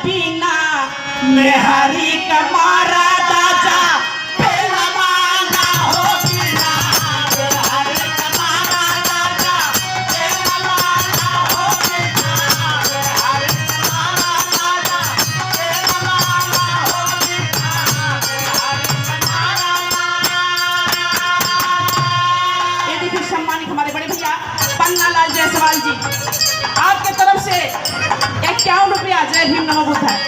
बिना मेहरी कमारा दादा पेलवाना हो बिना मेहरी कमारा दादा पेलवाना हो बिना मेहरी कमारा दादा पेलवाना हो बिना मेहरी कमारा। ये देखिए सम्मानित हमारे बड़े भैया पन्ना लाल जायसवाल जी, आपके तरफ से 51 रुपया जय भीम नमो बुद्धाय।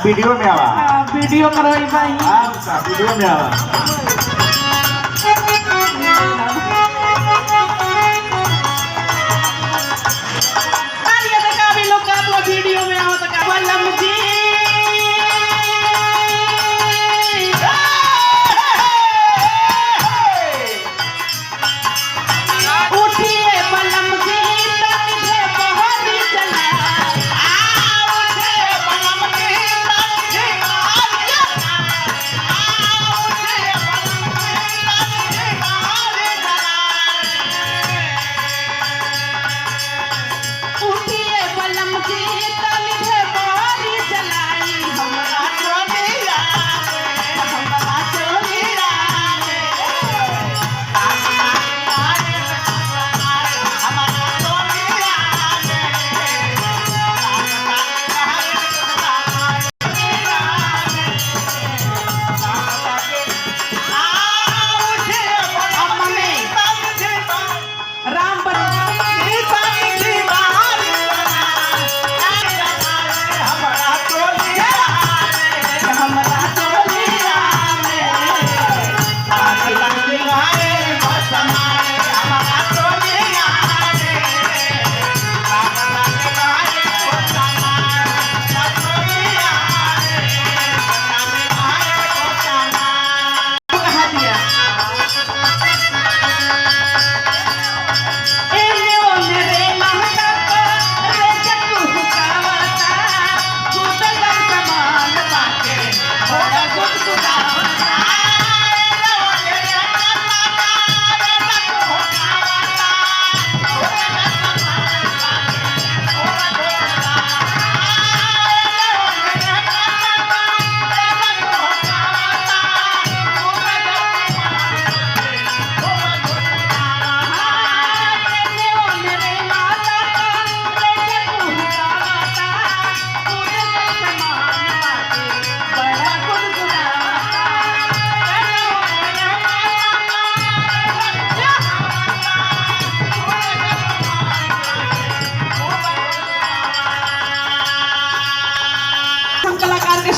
वीडियो में आवा वीडियो करो भाई वीडियो में आवा वीडियो में आओ तो वल्लभ जी उठिए वल्लभ जी तनिके बहरी चला उठे वल्लभ जी तनिके बहरी चला उठे वल्लभ जी तनिके बहरी चला उठिए वल्लभ जी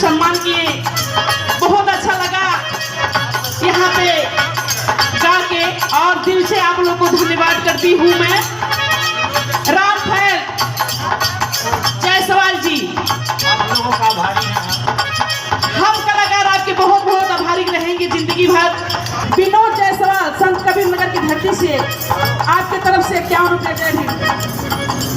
सम्मान किए, बहुत अच्छा लगा। यहाँ पे दिल से आप लोग को धन्यवाद करती हूँ मैं। राम खैर जायसवाल जी, आप लोगों का आभारी हैं। हम कलाकार आपके बहुत बहुत आभारी रहेंगे जिंदगी भर। विनोद जायसवाल संत कबीर नगर की धरती से आपके तरफ से 51 रुपये जय भीम।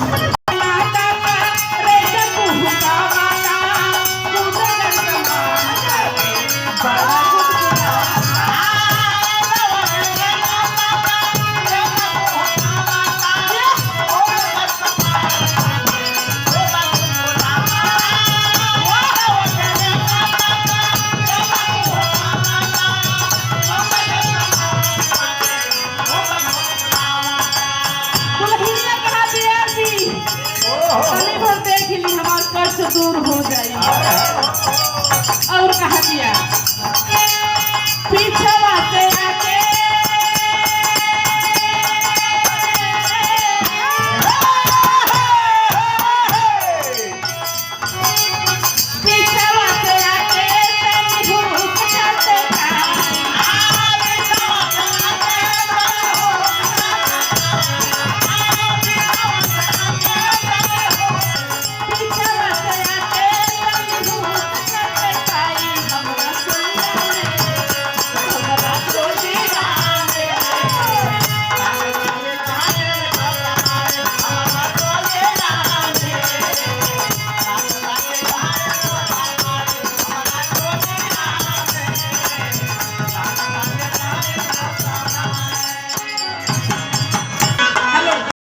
देख ली हमारे कष्ट दूर हो जाएगी।